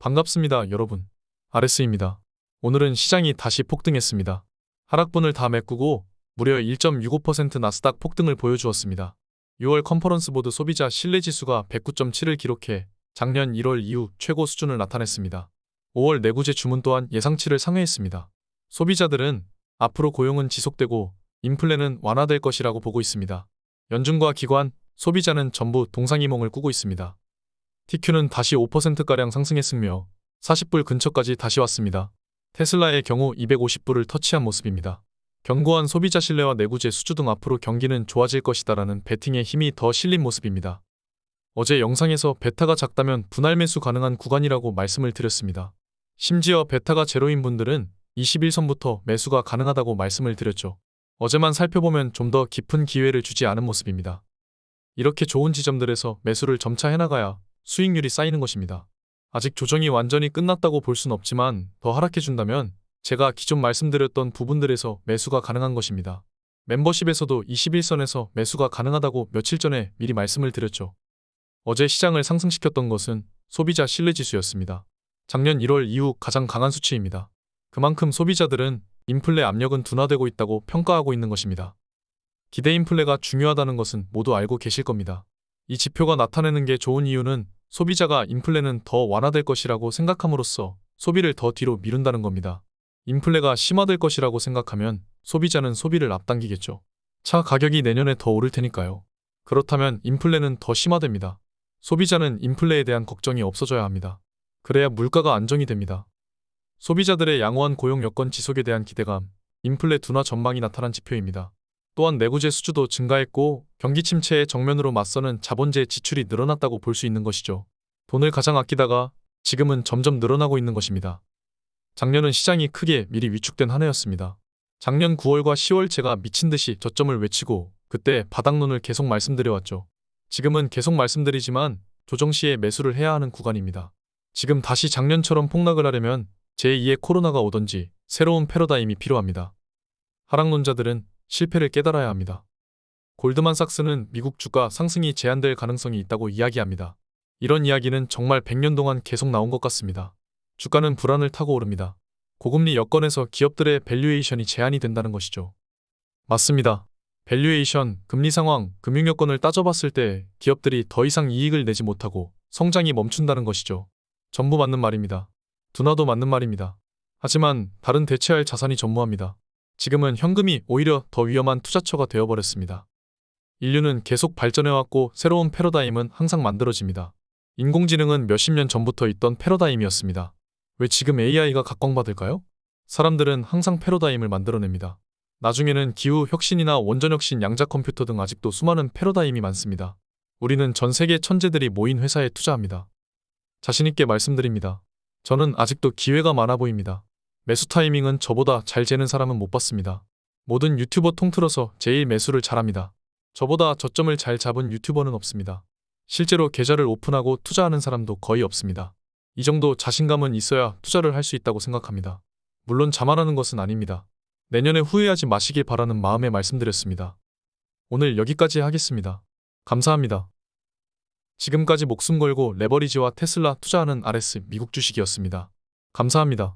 반갑습니다, 여러분. RS입니다. 오늘은 시장이 다시 폭등했습니다. 하락분을 다 메꾸고 무려 1.65% 나스닥 폭등을 보여주었습니다. 6월 컨퍼런스 보드 소비자 신뢰지수가 109.7을 기록해 작년 1월 이후 최고 수준을 나타냈습니다. 5월 내구재 주문 또한 예상치를 상회했습니다. 소비자들은 앞으로 고용은 지속되고 인플레는 완화될 것이라고 보고 있습니다. 연준과 기관, 소비자는 전부 동상이몽을 꾸고 있습니다. TQ는 다시 5%가량 상승했으며 40불 근처까지 다시 왔습니다. 테슬라의 경우 250불을 터치한 모습입니다. 견고한 소비자 신뢰와 내구재 수주 등 앞으로 경기는 좋아질 것이다라는 베팅의 힘이 더 실린 모습입니다. 어제 영상에서 베타가 작다면 분할 매수 가능한 구간이라고 말씀을 드렸습니다. 심지어 베타가 제로인 분들은 21선부터 매수가 가능하다고 말씀을 드렸죠. 어제만 살펴보면 좀 더 깊은 기회를 주지 않은 모습입니다. 이렇게 좋은 지점들에서 매수를 점차 해나가야 수익률이 쌓이는 것입니다. 아직 조정이 완전히 끝났다고 볼 순 없지만 더 하락해준다면 제가 기존 말씀드렸던 부분들에서 매수가 가능한 것입니다. 멤버십에서도 21선에서 매수가 가능하다고 며칠 전에 미리 말씀을 드렸죠. 어제 시장을 상승시켰던 것은 소비자 신뢰지수였습니다. 작년 1월 이후 가장 강한 수치입니다. 그만큼 소비자들은 인플레 압력은 둔화되고 있다고 평가하고 있는 것입니다. 기대 인플레가 중요하다는 것은 모두 알고 계실 겁니다. 이 지표가 나타내는 게 좋은 이유는 소비자가 인플레는 더 완화될 것이라고 생각함으로써 소비를 더 뒤로 미룬다는 겁니다. 인플레가 심화될 것이라고 생각하면 소비자는 소비를 앞당기겠죠. 차 가격이 내년에 더 오를 테니까요. 그렇다면 인플레는 더 심화됩니다. 소비자는 인플레에 대한 걱정이 없어져야 합니다. 그래야 물가가 안정이 됩니다. 소비자들의 양호한 고용 여건 지속에 대한 기대감, 인플레 둔화 전망이 나타난 지표입니다. 또한 내구재 수주도 증가했고 경기 침체에 정면으로 맞서는 자본재 지출이 늘어났다고 볼 수 있는 것이죠. 돈을 가장 아끼다가 지금은 점점 늘어나고 있는 것입니다. 작년은 시장이 크게 미리 위축된 한 해였습니다. 작년 9월과 10월 제가 미친 듯이 저점을 외치고 그때 바닥론을 계속 말씀드려왔죠. 지금은 계속 말씀드리지만 조정 시에 매수를 해야 하는 구간입니다. 지금 다시 작년처럼 폭락을 하려면 제2의 코로나가 오던지 새로운 패러다임이 필요합니다. 하락론자들은 실패를 깨달아야 합니다. 골드만삭스는 미국 주가 상승이 제한될 가능성이 있다고 이야기합니다. 이런 이야기는 정말 100년 동안 계속 나온 것 같습니다. 주가는 불안을 타고 오릅니다. 고금리 여건에서 기업들의 밸류에이션이 제한이 된다는 것이죠. 맞습니다. 밸류에이션, 금리 상황, 금융 여건을 따져봤을 때 기업들이 더 이상 이익을 내지 못하고 성장이 멈춘다는 것이죠. 전부 맞는 말입니다. 둔화도 맞는 말입니다. 하지만 다른 대체할 자산이 전무합니다. 지금은 현금이 오히려 더 위험한 투자처가 되어버렸습니다. 인류는 계속 발전해왔고 새로운 패러다임은 항상 만들어집니다. 인공지능은 몇십 년 전부터 있던 패러다임이었습니다. 왜 지금 AI가 각광받을까요? 사람들은 항상 패러다임을 만들어냅니다. 나중에는 기후 혁신이나 원전 혁신, 양자 컴퓨터 등 아직도 수많은 패러다임이 많습니다. 우리는 전 세계 천재들이 모인 회사에 투자합니다. 자신있게 말씀드립니다. 저는 아직도 기회가 많아 보입니다. 매수 타이밍은 저보다 잘 재는 사람은 못 봤습니다. 모든 유튜버 통틀어서 제일 매수를 잘합니다. 저보다 저점을 잘 잡은 유튜버는 없습니다. 실제로 계좌를 오픈하고 투자하는 사람도 거의 없습니다. 이 정도 자신감은 있어야 투자를 할 수 있다고 생각합니다. 물론 자만하는 것은 아닙니다. 내년에 후회하지 마시길 바라는 마음에 말씀드렸습니다. 오늘 여기까지 하겠습니다. 감사합니다. 지금까지 목숨 걸고 레버리지와 테슬라 투자하는 RS 미국 주식이었습니다. 감사합니다.